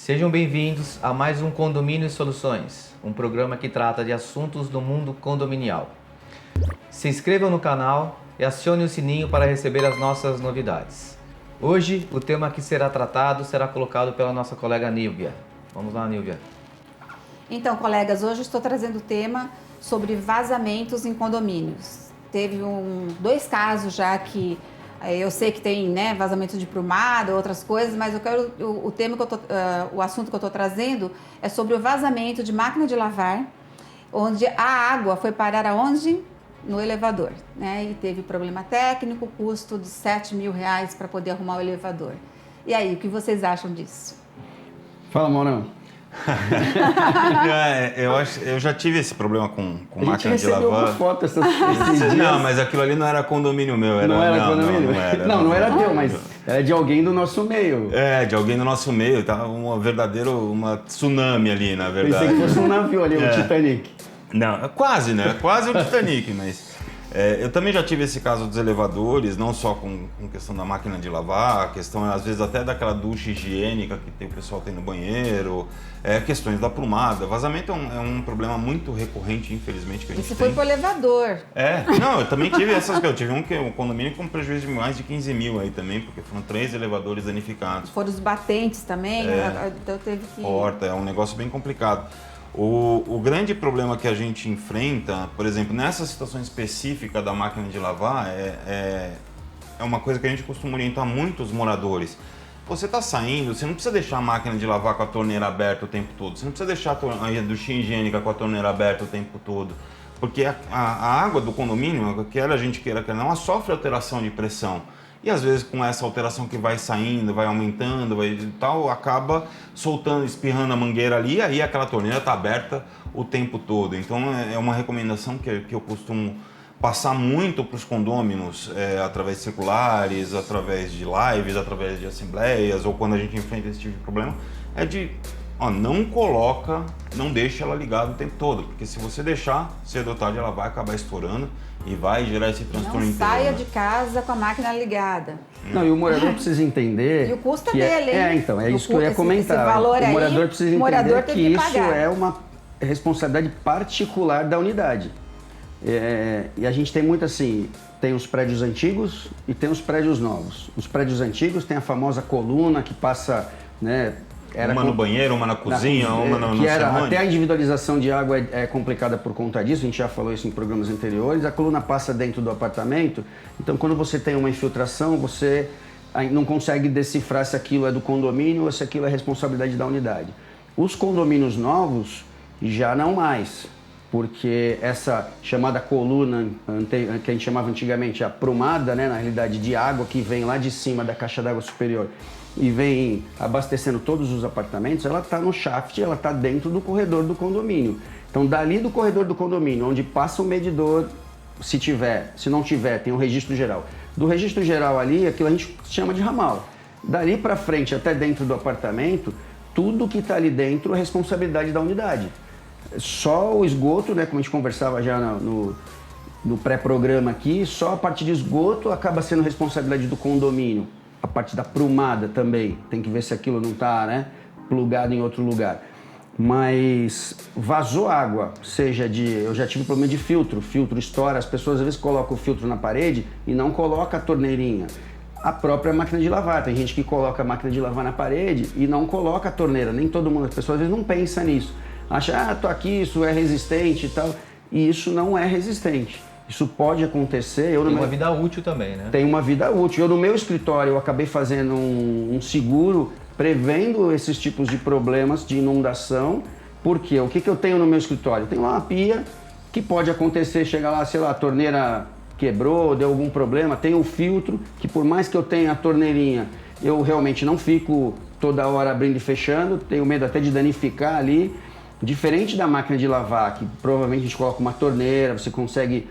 Sejam bem-vindos a mais um Condomínio Soluções, um programa que trata de assuntos do mundo condominial. Se inscrevam no canal e acione o sininho para receber as nossas novidades. Hoje, o tema que será tratado será colocado pela nossa colega Nívia. Vamos lá, Nívia. Então, colegas, hoje estou trazendo o tema sobre vazamentos em condomínios. Teve dois casos já que eu sei que tem, vazamento de prumada, outras coisas, mas eu quero o assunto que eu estou trazendo é sobre o vazamento de máquina de lavar, onde a água foi parar aonde? No elevador, E teve problema técnico, custo de R$7 mil para poder arrumar o elevador. E aí, o que vocês acham disso? Fala, Maurão. Eu já tive esse problema com máquina de lavar. Uma foto esses dias. Não, mas aquilo ali não era condomínio meu. Não era condomínio? Não era teu, mas era de alguém do nosso meio. De alguém do nosso meio. Tava uma tsunami ali, na verdade. Pensei que fosse um navio ali, o Titanic. Não, quase, né? Quase o Titanic, mas... eu também já tive esse caso dos elevadores, não só com questão da máquina de lavar, a questão às vezes até daquela ducha higiênica que o pessoal tem no banheiro, questões da prumada. Vazamento é um problema muito recorrente, infelizmente, que a gente tem. Isso foi pro elevador. Não, eu também tive essas coisas. Eu tive um condomínio com prejuízo de mais de 15 mil aí também, porque foram 3 elevadores danificados. Foram os batentes também, então teve que... Porta, é um negócio bem complicado. O grande problema que a gente enfrenta, por exemplo, nessa situação específica da máquina de lavar, é uma coisa que a gente costuma orientar muito os moradores. Você está saindo, você não precisa deixar a máquina de lavar com a torneira aberta o tempo todo, você não precisa deixar a duchinha higiênica com a torneira aberta o tempo todo, porque a água do condomínio, quer a gente queira, quer não, ela sofre alteração de pressão. E às vezes com essa alteração que vai saindo, vai aumentando, acaba soltando, espirrando a mangueira ali, e aí aquela torneira está aberta o tempo todo. Então é uma recomendação que eu costumo passar muito para os condôminos, através de circulares, através de lives, através de assembleias, ou quando a gente enfrenta esse tipo de problema, não deixa ela ligada o tempo todo, porque se você deixar, cedo ou tarde ela vai acabar estourando e vai gerar esse transtorno inteiro. Não saia de casa com a máquina ligada. Não, e o morador precisa entender... E o custo dele, hein? Então, é isso que eu ia comentar. Esse valor o morador aí, precisa entender que isso é uma responsabilidade particular da unidade. E a gente tem muito assim, tem os prédios antigos e tem os prédios novos. Os prédios antigos tem a famosa coluna que passa... Uma no banheiro, uma na cozinha, uma no salão. Até a individualização de água é complicada por conta disso, a gente já falou isso em programas anteriores. A coluna passa dentro do apartamento, então quando você tem uma infiltração, você não consegue decifrar se aquilo é do condomínio ou se aquilo é responsabilidade da unidade. Os condomínios novos já não mais, porque essa chamada coluna, que a gente chamava antigamente a prumada, na realidade de água que vem lá de cima da caixa d'água superior, e vem abastecendo todos os apartamentos, ela está no shaft, ela está dentro do corredor do condomínio. Então, dali do corredor do condomínio, onde passa o medidor, se não tiver, tem o registro geral. Do registro geral ali, aquilo a gente chama de ramal. Dali para frente, até dentro do apartamento, tudo que está ali dentro é responsabilidade da unidade. Só o esgoto, como a gente conversava já no pré-programa aqui, só a parte de esgoto acaba sendo responsabilidade do condomínio. A parte da prumada também, tem que ver se aquilo não está plugado em outro lugar. Mas vazou água, eu já tive problema de filtro estoura, as pessoas às vezes colocam o filtro na parede e não colocam a torneirinha. A própria máquina de lavar, tem gente que coloca a máquina de lavar na parede e não coloca a torneira, nem todo mundo, as pessoas às vezes não pensam nisso. Acha, tô aqui, isso é resistente e tal, e isso não é resistente. Isso pode acontecer. Tem uma vida útil também, né? Tem uma vida útil. Eu no meu escritório eu acabei fazendo um seguro prevendo esses tipos de problemas de inundação. Porque o que eu tenho no meu escritório? Eu tenho lá uma pia que pode acontecer, chega lá, sei lá, a torneira quebrou, deu algum problema. Tem o filtro, que por mais que eu tenha a torneirinha, eu realmente não fico toda hora abrindo e fechando. Tenho medo até de danificar ali. Diferente da máquina de lavar, que provavelmente a gente coloca uma torneira, você consegue...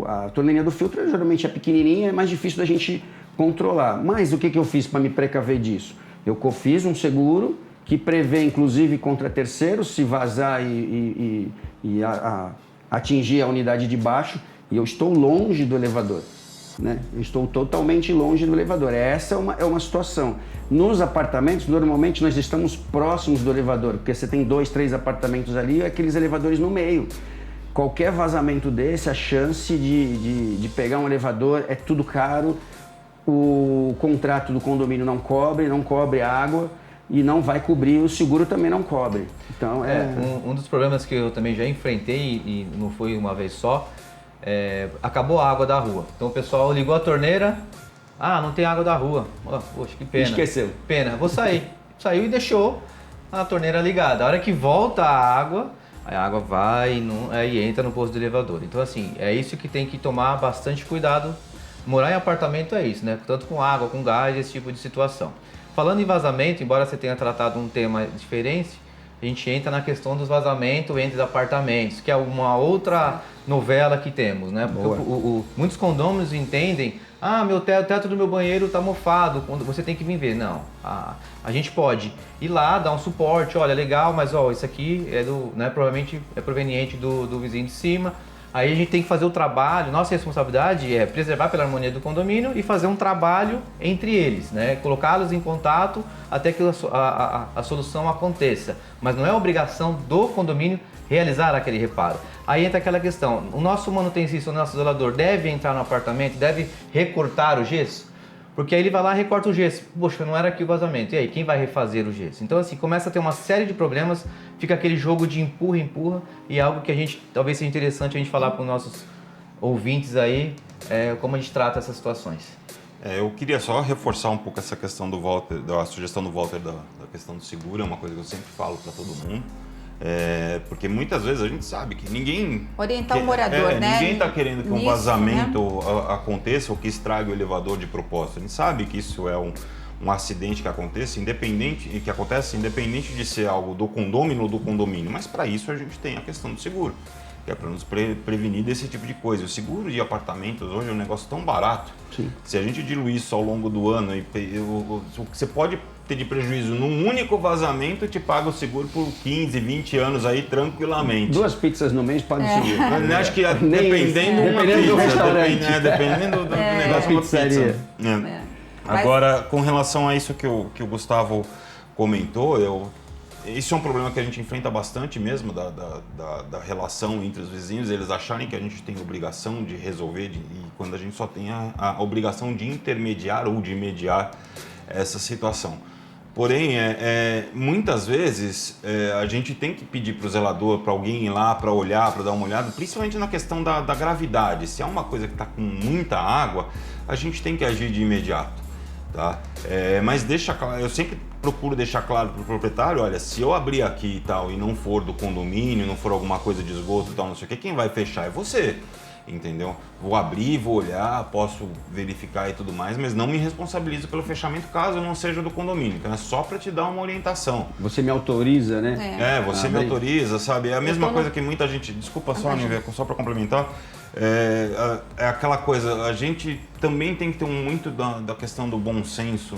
a torneirinha do filtro geralmente é pequenininha, é mais difícil da gente controlar. Mas o que eu fiz para me precaver disso? Eu fiz um seguro que prevê, inclusive, contra terceiros, se vazar e atingir a unidade de baixo, e eu estou longe do elevador. né? Eu estou totalmente longe do elevador. Essa é uma situação. Nos apartamentos, normalmente nós estamos próximos do elevador, porque você tem 2, 3 apartamentos ali e aqueles elevadores no meio. Qualquer vazamento desse, a chance de pegar um elevador é tudo caro, o contrato do condomínio não cobre água e não vai cobrir, o seguro também não cobre. Então um dos problemas que eu também já enfrentei, e não foi uma vez só, acabou a água da rua. Então o pessoal ligou a torneira, não tem água da rua. Poxa, que pena. Esqueceu. Pena, vou sair. Saiu e deixou a torneira ligada. A hora que volta a água vai e entra no posto do elevador. Então assim, é isso que tem que tomar bastante cuidado. Morar em apartamento é isso, né? Tanto com água, com gás, esse tipo de situação. Falando em vazamento, embora você tenha tratado um tema diferente, a gente entra na questão dos vazamentos entre apartamentos, que é uma outra novela que temos, né? Porque muitos condôminos entendem, o teto do meu banheiro está mofado, quando você tem que vir ver. Não, a gente pode ir lá, dar um suporte, olha, legal, mas isso aqui provavelmente é proveniente do vizinho de cima. Aí a gente tem que fazer o trabalho, nossa responsabilidade é preservar pela harmonia do condomínio e fazer um trabalho entre eles, né? Colocá-los em contato até que a solução aconteça. Mas não é obrigação do condomínio realizar aquele reparo. Aí entra aquela questão, o nosso manutencista, o nosso zelador deve entrar no apartamento, deve recortar o gesso? Porque aí ele vai lá e recorta o gesso. Poxa, não era aqui o vazamento. E aí, quem vai refazer o gesso? Então, assim, começa a ter uma série de problemas, fica aquele jogo de empurra, e é algo que talvez seja interessante a gente falar para os nossos ouvintes aí, como a gente trata essas situações. Eu queria só reforçar um pouco essa questão do Walter, da sugestão do Walter da questão do seguro, é uma coisa que eu sempre falo para todo mundo. Porque muitas vezes a gente sabe que ninguém... Orientar o morador, né? Ninguém está querendo que um vazamento aconteça ou que estrague o elevador de propósito. A gente sabe que isso é um acidente que acontece, independente de ser algo do condômino ou do condomínio. Mas para isso a gente tem a questão do seguro, que é para nos prevenir desse tipo de coisa. O seguro de apartamentos hoje é um negócio tão barato. Sim. Se a gente diluir isso ao longo do ano, o que você pode ter de prejuízo num único vazamento, te paga o seguro por 15, 20 anos aí tranquilamente. 2 pizzas no mês paga o seguro. Acho que dependendo do restaurante. Dependendo do negócio, uma pizza. Agora, com relação a isso que o Gustavo comentou, isso é um problema que a gente enfrenta bastante mesmo, da relação entre os vizinhos, eles acharem que a gente tem obrigação de resolver, e quando a gente só tem a obrigação de intermediar ou de mediar essa situação. Porém, muitas vezes a gente tem que pedir para o zelador, para alguém ir lá, para olhar, para dar uma olhada, principalmente na questão da gravidade. Se é uma coisa que está com muita água, a gente tem que agir de imediato. Tá? Mas eu sempre procuro deixar claro para o proprietário, olha, se eu abrir aqui e tal e não for do condomínio, não for alguma coisa de esgoto e tal, não sei o que, quem vai fechar é você, entendeu? Vou abrir, vou olhar, posso verificar e tudo mais, mas não me responsabilizo pelo fechamento caso eu não seja do condomínio, então é só para te dar uma orientação. Você me autoriza, né? Você me autoriza, sabe? É a mesma coisa que muita gente, desculpa só, Nívia, só para complementar, é aquela coisa, a gente também tem que ter muito da questão do bom senso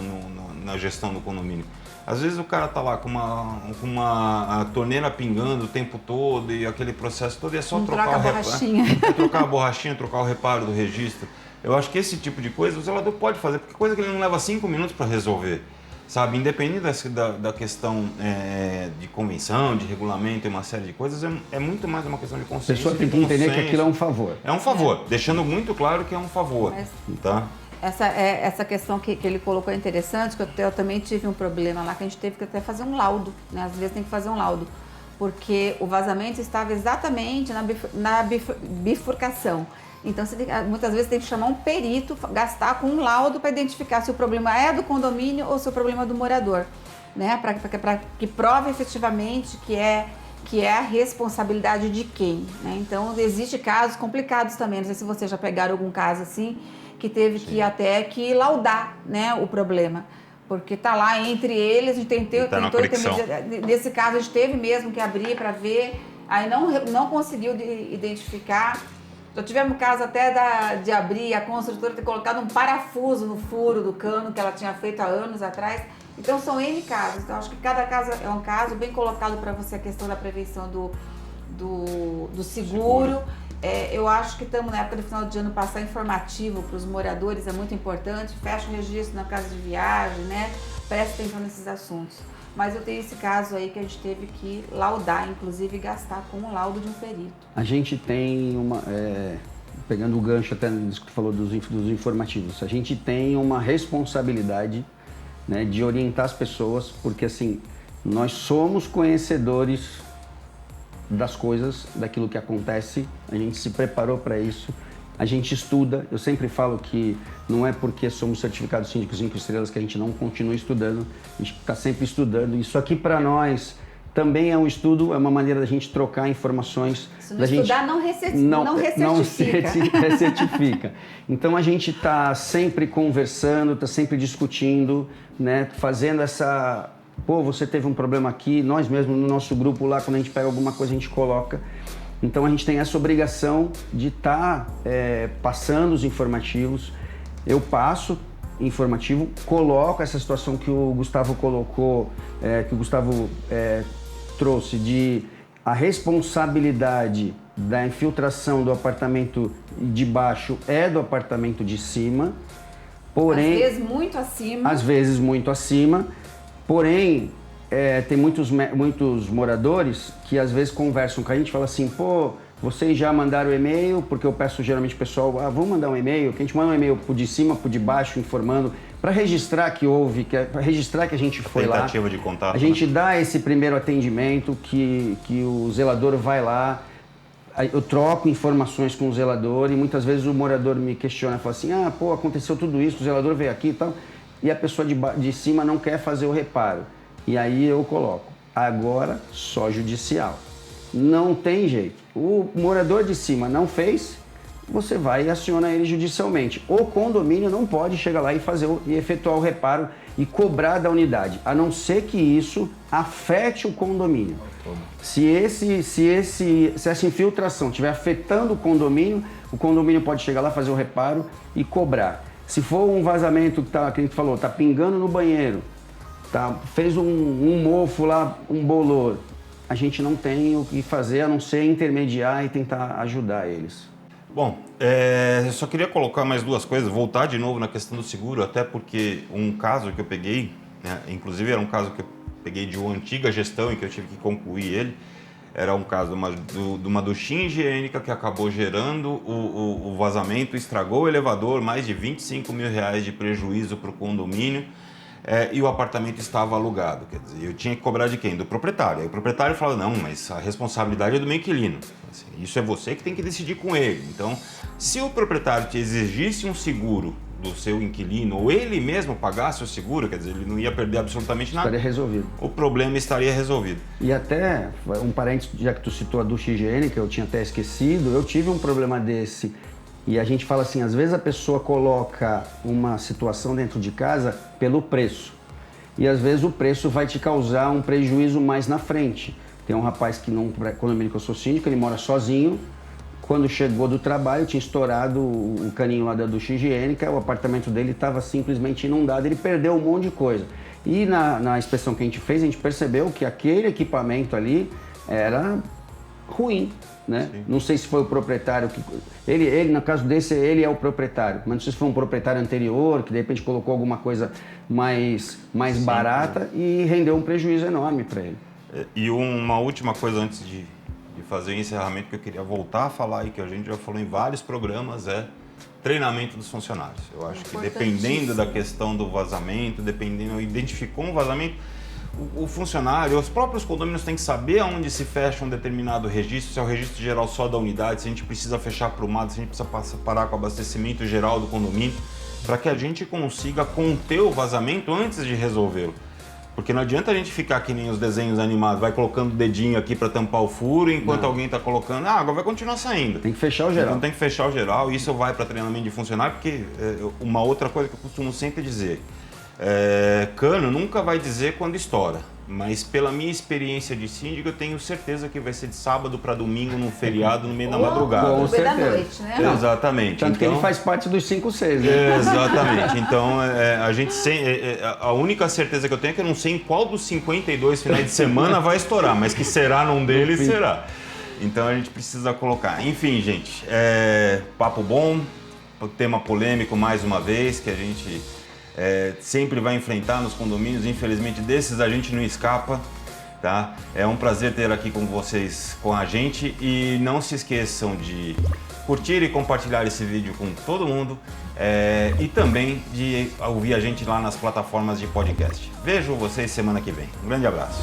na gestão do condomínio. Às vezes o cara tá lá com uma torneira pingando o tempo todo e aquele processo todo, e é só trocar a borrachinha, trocar o reparo do registro. Eu acho que esse tipo de coisa o zelador pode fazer, porque coisa que ele não leva 5 minutos para resolver. Sabe, independente da questão de convenção, de regulamento e uma série de coisas, é muito mais uma questão de consciência. A pessoa tem que entender que aquilo é um favor. É um favor, deixando muito claro que é um favor. Tá? Essa questão que ele colocou é interessante, que eu também tive um problema lá, que a gente teve que até fazer um laudo, né? Às vezes tem que fazer um laudo, porque o vazamento estava exatamente na bifurcação. Então, muitas vezes tem que chamar um perito, gastar com um laudo para identificar se o problema é do condomínio ou se o problema é do morador, né? Para que prove efetivamente que é a responsabilidade de quem, né? Então, existem casos complicados também. Não sei se vocês já pegaram algum caso assim, que teve que até que laudar, né, o problema. Porque tá lá entre eles, a gente tentou nesse caso a gente teve mesmo que abrir para ver, aí não conseguiu identificar. Já tivemos caso até de abrir, a construtora ter colocado um parafuso no furo do cano que ela tinha feito há anos atrás. Então são N casos. Então acho que cada caso é um caso bem colocado para você, a questão da prevenção do seguro. eu acho que estamos na época do final de ano, passar informativo para os moradores é muito importante, fecha o registro na casa de viagem, né? Presta atenção nesses assuntos. Mas eu tenho esse caso aí que a gente teve que laudar, inclusive gastar com o laudo de um perito. A gente tem pegando o gancho até nisso que tu falou dos informativos, a gente tem uma responsabilidade, né, de orientar as pessoas, porque assim, nós somos conhecedores das coisas, daquilo que acontece, a gente se preparou para isso, a gente estuda. Eu sempre falo que não é porque somos certificados síndicos 5 estrelas que a gente não continua estudando, a gente está sempre estudando. Isso aqui para nós também é um estudo, é uma maneira da gente trocar informações. Se não estudar, não recertifica. Então a gente está sempre conversando, está sempre discutindo, né, fazendo essa... Pô, você teve um problema aqui, nós mesmos no nosso grupo lá, quando a gente pega alguma coisa, a gente coloca. Então a gente tem essa obrigação de estar passando os informativos. Eu passo informativo, coloco essa situação que o Gustavo colocou, que o Gustavo trouxe, de a responsabilidade da infiltração do apartamento de baixo é do apartamento de cima. Porém, às vezes muito acima. Às vezes muito acima. Porém, tem muitos moradores que às vezes conversam com a gente e falam assim, pô, vocês já mandaram o e-mail, porque eu peço geralmente o pessoal, vamos mandar um e-mail, que a gente manda um e-mail pro de cima, pro de baixo, informando, para registrar que houve, para registrar que a gente foi lá. Tentativa de contato. A gente dá esse primeiro atendimento, que o zelador vai lá, eu troco informações com o zelador e muitas vezes o morador me questiona, fala assim, pô, aconteceu tudo isso, o zelador veio aqui e tal, e a pessoa de cima não quer fazer o reparo. E aí eu coloco, agora só judicial. Não tem jeito. O morador de cima não fez, você vai e aciona ele judicialmente. O condomínio não pode chegar lá e efetuar o reparo e cobrar da unidade, a não ser que isso afete o condomínio. Se essa infiltração estiver afetando o condomínio pode chegar lá, fazer o reparo e cobrar. Se for um vazamento que a gente falou, tá pingando no banheiro, fez um mofo lá, um bolor, a gente não tem o que fazer a não ser intermediar e tentar ajudar eles. Bom, eu só queria colocar mais duas coisas, voltar de novo na questão do seguro, até porque um caso que eu peguei, né, inclusive era um caso que eu peguei de uma antiga gestão e que eu tive que concluir ele, era um caso de uma duchinha higiênica que acabou gerando o vazamento, estragou o elevador, mais de R$25 mil de prejuízo para o condomínio. E o apartamento estava alugado, quer dizer, eu tinha que cobrar de quem? Do proprietário. Aí o proprietário falou, não, mas a responsabilidade é do meu inquilino. Assim, isso é você que tem que decidir com ele. Então, se o proprietário te exigisse um seguro do seu inquilino, ou ele mesmo pagasse o seguro, quer dizer, ele não ia perder absolutamente nada. Estaria resolvido. O problema estaria resolvido. E até, um parênteses, já que tu citou a ducha higiênica, eu tinha até esquecido, eu tive um problema desse. E a gente fala assim, às vezes a pessoa coloca uma situação dentro de casa pelo preço. E às vezes o preço vai te causar um prejuízo mais na frente. Tem um rapaz que não, condomínio que eu sou síndico, ele mora sozinho. Quando chegou do trabalho, tinha estourado o caninho lá da ducha higiênica, o apartamento dele estava simplesmente inundado, ele perdeu um monte de coisa. E na inspeção que a gente fez, a gente percebeu que aquele equipamento ali era ruim. Né? Não sei se foi o proprietário que... Ele, no caso desse, ele é o proprietário, mas não sei se foi um proprietário anterior que de repente colocou alguma coisa mais barata e rendeu um prejuízo enorme para ele. E uma última coisa antes de fazer o encerramento que eu queria voltar a falar e que a gente já falou em vários programas é treinamento dos funcionários. Eu acho que dependendo da questão do vazamento, identificou um vazamento, o funcionário, os próprios condomínios têm que saber aonde se fecha um determinado registro, se é o registro geral só da unidade, se a gente precisa fechar aprumado, se a gente precisa parar com o abastecimento geral do condomínio, para que a gente consiga conter o vazamento antes de resolvê-lo. Porque não adianta a gente ficar que nem os desenhos animados, vai colocando o dedinho aqui para tampar o furo, enquanto alguém está colocando, a água vai continuar saindo. Tem que fechar o geral. Então tem que fechar o geral, isso vai para treinamento de funcionário, porque uma outra coisa que eu costumo sempre dizer, cano nunca vai dizer quando estoura, mas pela minha experiência de síndico, eu tenho certeza que vai ser de sábado para domingo, num feriado, no meio da madrugada. Com no meio da certeza. noite, né? Exatamente. Tanto que ele faz parte dos 5-6, né? Exatamente. Então, a única certeza que eu tenho é que eu não sei em qual dos 52 finais de semana vai estourar, mas que será num deles, será. Então a gente precisa colocar. Enfim, gente, papo bom, tema polêmico mais uma vez, que a gente sempre vai enfrentar nos condomínios. Infelizmente, desses a gente não escapa, tá? É um prazer ter aqui com vocês, com a gente. E não se esqueçam de curtir e compartilhar esse vídeo com todo mundo. E também de ouvir a gente lá nas plataformas de podcast. Vejo vocês semana que vem. Um grande abraço.